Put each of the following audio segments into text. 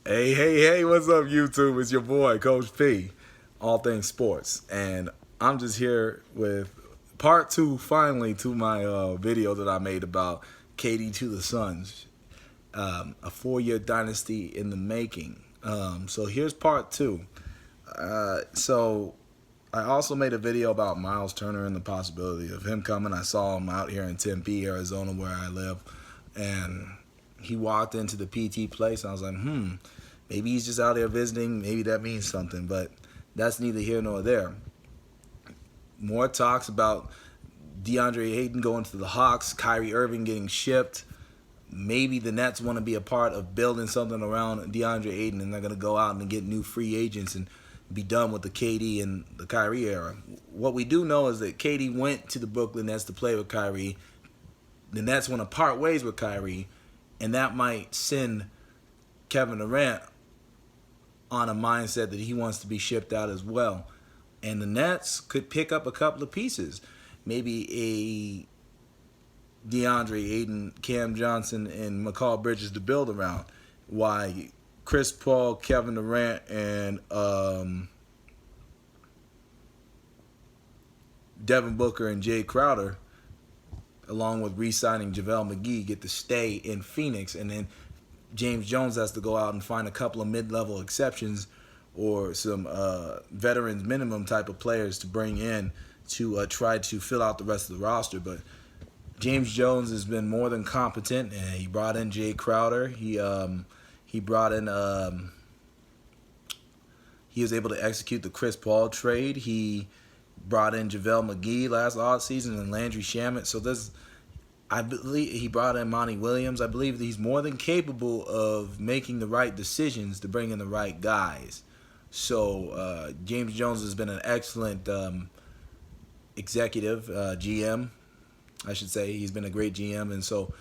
Hey, what's up, YouTube? It's your boy, Coach P, all things sports. And I'm just here with part two, finally, to my video that I made about KD to the Suns, a 4-year dynasty in the making. So here's part two. So I also made a video about Miles Turner and the possibility of him coming. I saw him out here in Tempe, Arizona, where I live, and he walked into the PT place, and I was like, maybe he's just out there visiting. Maybe that means something, but that's neither here nor there. More talks about DeAndre Ayton going to the Hawks, Kyrie Irving getting shipped. Maybe the Nets want to be a part of building something around DeAndre Ayton, and they're going to go out and get new free agents and be done with the KD and the Kyrie era. What we do know is that KD went to the Brooklyn Nets to play with Kyrie. The Nets want to part ways with Kyrie, and that might send Kevin Durant on a mindset that he wants to be shipped out as well. And the Nets could pick up a couple of pieces. Maybe a DeAndre Ayton, Cam Johnson, and McCall Bridges to build around. Why Chris Paul, Kevin Durant, and Devin Booker and Jay Crowder, along with re-signing JaVale McGee, get to stay in Phoenix, and then James Jones has to go out and find a couple of mid-level exceptions or some veterans minimum type of players to bring in to try to fill out the rest of the roster. But James Jones has been more than competent, and he brought in Jay Crowder. He brought in he was able to execute the Chris Paul trade. He brought in JaVale McGee last offseason and Landry Shamet. So I believe he brought in Monty Williams. I believe that he's more than capable of making the right decisions to bring in the right guys. So James Jones has been an excellent executive, GM, I should say. He's been a great GM, and so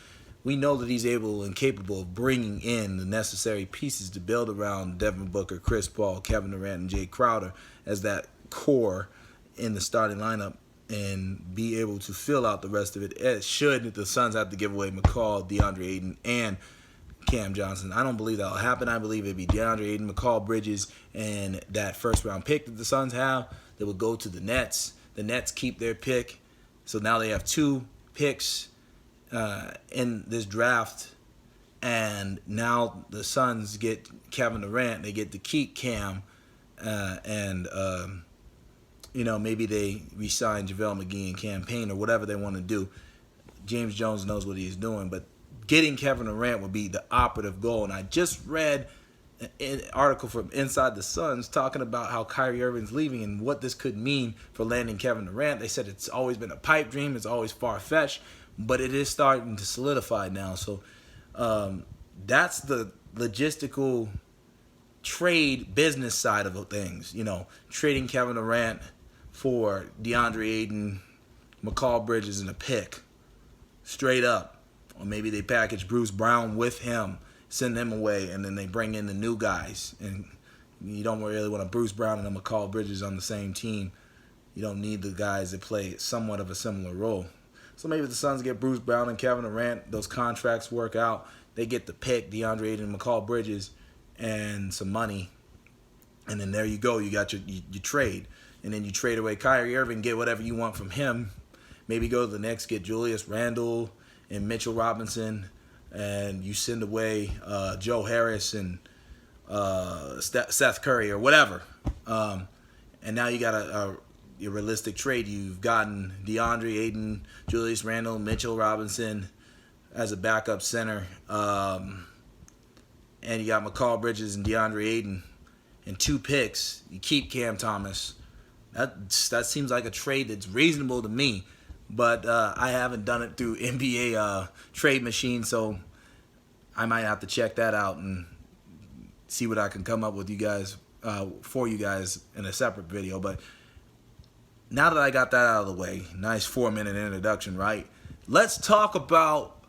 we know that he's able and capable of bringing in the necessary pieces to build around Devin Booker, Chris Paul, Kevin Durant, and Jay Crowder as that core in the starting lineup, and be able to fill out the rest of it. Should the Suns have to give away McCall, DeAndre Ayton, and Cam Johnson, I don't believe that will happen. I believe it'd be DeAndre Ayton, McCall Bridges, and that first-round pick that the Suns have that would go to the Nets. The Nets keep their pick, so now they have 2 picks in this draft, and now the Suns get Kevin Durant. They get to keep Cam, and maybe they re-sign JaVale McGee and campaign or whatever they want to do. James Jones knows what he's doing, but getting Kevin Durant would be the operative goal. And I just read an article from Inside the Suns talking about how Kyrie Irving's leaving and what this could mean for landing Kevin Durant. They said it's always been a pipe dream. It's always far-fetched, but it is starting to solidify now. So that's the logistical trade business side of things. Trading Kevin Durant for DeAndre Ayton, McCall Bridges, and a pick. Straight up. Or maybe they package Bruce Brown with him, send him away, and then they bring in the new guys. And you don't really want a Bruce Brown and a McCall Bridges on the same team. You don't need the guys that play somewhat of a similar role. So maybe the Suns get Bruce Brown and Kevin Durant. Those contracts work out. They get the pick, DeAndre Ayton and McCall Bridges, and some money. And then there you go. You got your trade. And then you trade away Kyrie Irving, get whatever you want from him. Maybe go to the Knicks, get Julius Randle and Mitchell Robinson, and you send away Joe Harris and Seth Curry or whatever. And now you got a realistic trade. You've gotten DeAndre Ayton, Julius Randle, Mitchell Robinson as a backup center. And you got McCall Bridges and DeAndre Ayton and 2 picks. You keep Cam Thomas. That seems like a trade that's reasonable to me. But I haven't done it through NBA Trade Machine, so I might have to check that out and see what I can come up with for you guys in a separate video. But now that I got that out of the way, nice 4-minute introduction, right? Let's talk about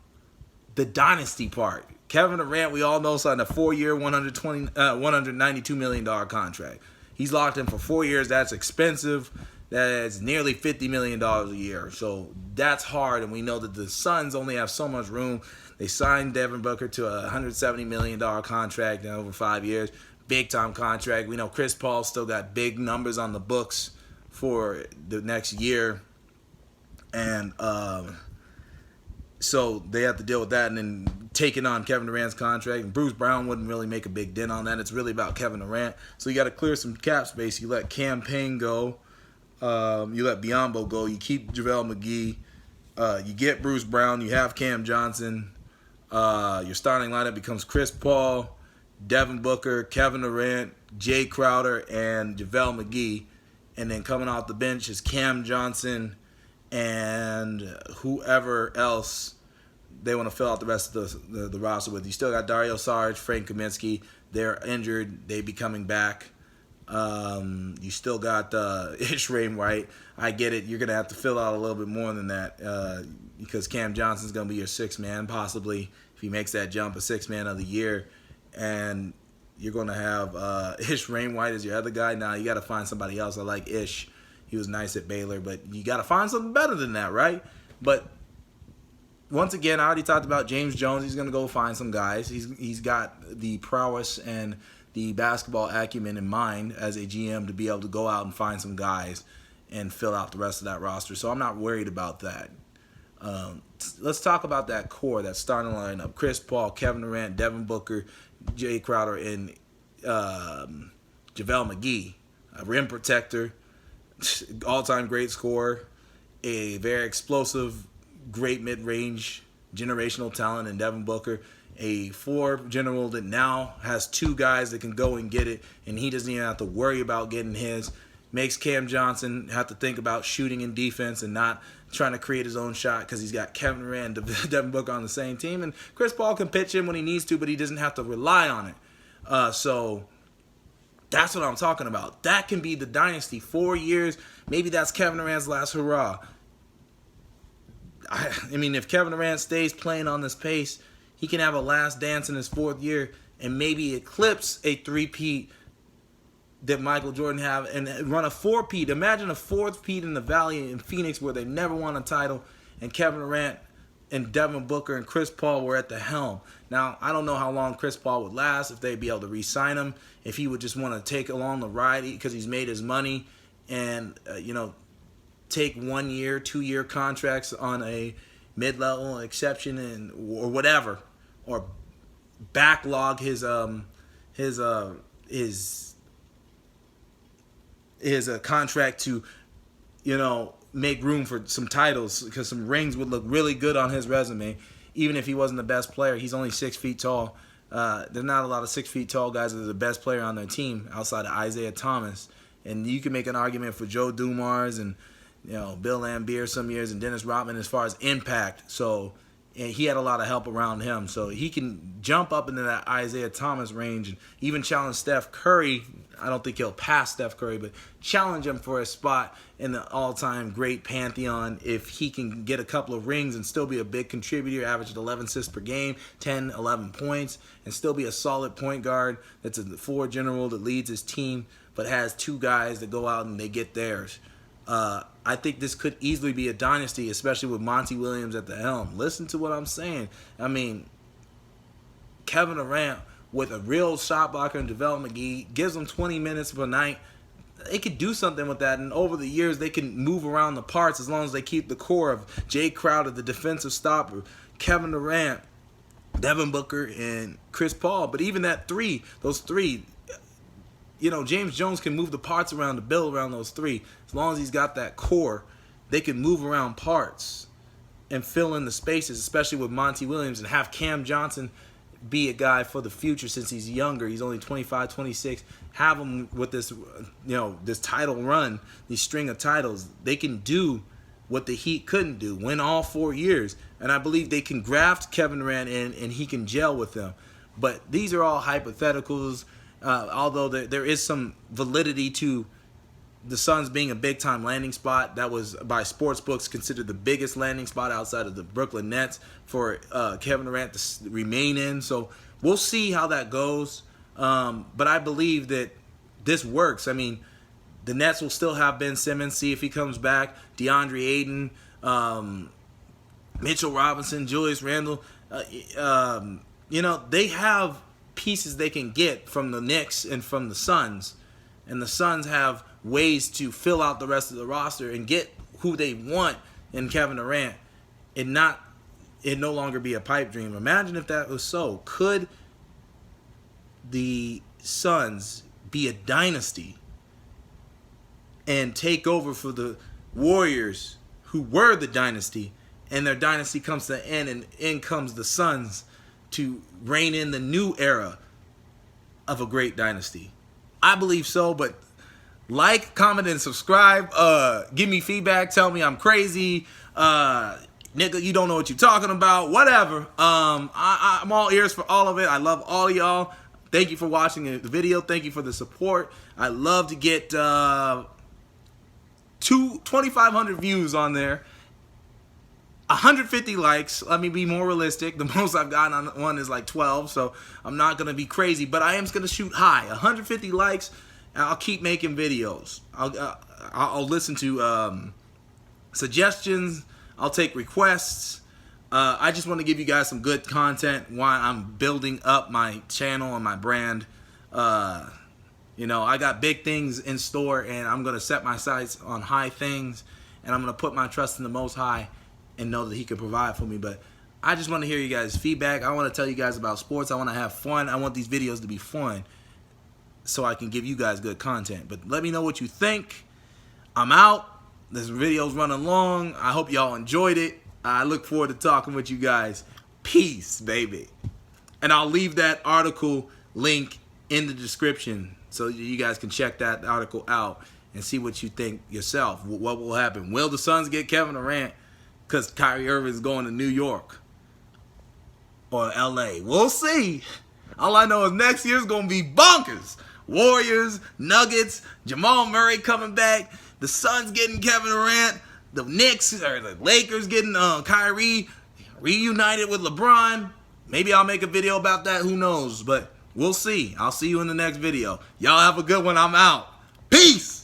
the dynasty part. Kevin Durant, we all know, signed a 4-year, $192 million contract. He's locked in for 4 years. That's expensive. That's nearly $50 million a year. So that's hard, and we know that the Suns only have so much room. They signed Devin Booker to a $170 million contract over 5 years. Big time contract. We know Chris Paul still got big numbers on the books for the next year. And so they have to deal with that, and then taking on Kevin Durant's contract. And Bruce Brown wouldn't really make a big dent on that. It's really about Kevin Durant. So you got to clear some cap space. You let Cam Payne go. You let Biyombo go. You keep JaVale McGee. You get Bruce Brown. You have Cam Johnson. Your starting lineup becomes Chris Paul, Devin Booker, Kevin Durant, Jay Crowder, and JaVale McGee. And then coming off the bench is Cam Johnson and whoever else they want to fill out the rest of the roster with. You still got Dario Saric, Frank Kaminsky. They're injured. They be coming back. You still got Ish Wainwright. I get it. You're going to have to fill out a little bit more than that because Cam Johnson's going to be your sixth man, possibly, if he makes that jump, a sixth man of the year. And you're going to have Ish Wainwright as your other guy. Now, you got to find somebody else. I like Ish. He was nice at Baylor, but you got to find something better than that, right? But once again, I already talked about James Jones. He's going to go find some guys. He's got the prowess and the basketball acumen in mind as a GM to be able to go out and find some guys and fill out the rest of that roster. So I'm not worried about that. Let's talk about that core, that starting lineup. Chris Paul, Kevin Durant, Devin Booker, Jay Crowder, and JaVale McGee. A rim protector, all-time great scorer, a very explosive, great mid-range, generational talent in Devin Booker, a floor general that now has two guys that can go and get it, and he doesn't even have to worry about getting his. Makes Cam Johnson have to think about shooting and defense and not trying to create his own shot because he's got Kevin Durant and Devin Booker on the same team. And Chris Paul can pitch in when he needs to, but he doesn't have to rely on it. So that's what I'm talking about. That can be the dynasty. 4 years, maybe that's Kevin Durant's last hurrah. I mean, if Kevin Durant stays playing on this pace, he can have a last dance in his 4th year and maybe eclipse a 3-peat that Michael Jordan have and run a 4-peat. Imagine a 4th-peat in the Valley in Phoenix where they never won a title, and Kevin Durant and Devin Booker and Chris Paul were at the helm. Now, I don't know how long Chris Paul would last, if they'd be able to re-sign him, if he would just want to take along the ride because he's made his money and, take 1 year, 2 year contracts on a mid-level exception and or whatever, or backlog his contract to, make room for some titles because some rings would look really good on his resume, even if he wasn't the best player. He's only 6 feet tall. There's not a lot of 6 feet tall guys that are the best player on their team outside of Isaiah Thomas. And you can make an argument for Joe Dumars and Bill Laimbeer some years and Dennis Rodman as far as impact. So and he had a lot of help around him. So he can jump up into that Isaiah Thomas range and even challenge Steph Curry. I don't think he'll pass Steph Curry, but challenge him for a spot in the all-time great pantheon if he can get a couple of rings and still be a big contributor, average 11 assists per game, 10, 11 points, and still be a solid point guard that's a floor general that leads his team but has two guys that go out and they get theirs. I think this could easily be a dynasty, especially with Monty Williams at the helm. Listen to what I'm saying. I mean, Kevin Durant with a real shot blocker and JaVale McGee gives them 20 minutes per night. They could do something with that, and over the years they can move around the parts as long as they keep the core of Jay Crowder, the defensive stopper, Kevin Durant, Devin Booker, and Chris Paul. But even those three, James Jones can move the parts around to build around those three. As long as he's got that core, they can move around parts and fill in the spaces, especially with Monty Williams, and have Cam Johnson be a guy for the future since he's younger. He's only 25, 26. Have him with this, this title run, these string of titles. They can do what the Heat couldn't do, win all 4 years. And I believe they can graft Kevin Durant in and he can gel with them. But these are all hypotheticals. Although there is some validity to the Suns being a big-time landing spot. That was, by sports books, considered the biggest landing spot outside of the Brooklyn Nets for Kevin Durant to remain in. So we'll see how that goes. But I believe that this works. I mean, the Nets will still have Ben Simmons, see if he comes back, DeAndre Ayton, Mitchell Robinson, Julius Randle. You know, they have pieces they can get from the Knicks and from the Suns, and the Suns have ways to fill out the rest of the roster and get who they want in Kevin Durant, and it no longer be a pipe dream. Imagine if that was so. Could the Suns be a dynasty and take over for the Warriors, who were the dynasty, and their dynasty comes to an end, and in comes the Suns to reign in the new era of a great dynasty? I believe so, but like, comment, and subscribe. Give me feedback. Tell me I'm crazy. Nigga, you don't know what you're talking about. Whatever. I'm all ears for all of it. I love all of y'all. Thank you for watching the video. Thank you for the support. I love to get 2,500 views on there. 150 likes. Let me be more realistic. The most I've gotten on one is like 12, so I'm not going to be crazy, but I am going to shoot high. 150 likes, and I'll keep making videos. I'll listen to suggestions. I'll take requests. I just want to give you guys some good content while I'm building up my channel and my brand. You know, I got big things in store, and I'm going to set my sights on high things, and I'm going to put my trust in the Most High and know that He can provide for me. But I just want to hear you guys' feedback. I want to tell you guys about sports. I want to have fun. I want these videos to be fun so I can give you guys good content. But let me know what you think. I'm out. This video's running long. I hope y'all enjoyed it. I look forward to talking with you guys. Peace, baby. And I'll leave that article link in the description so you guys can check that article out and see what you think yourself. What will happen? Will the Suns get Kevin Durant because Kyrie Irving is going to New York or LA? We'll see. All I know is next year's going to be bonkers. Warriors, Nuggets, Jamal Murray coming back, the Suns getting Kevin Durant, the Knicks or the Lakers getting Kyrie reunited with LeBron. Maybe I'll make a video about that. Who knows? But we'll see. I'll see you in the next video. Y'all have a good one. I'm out. Peace.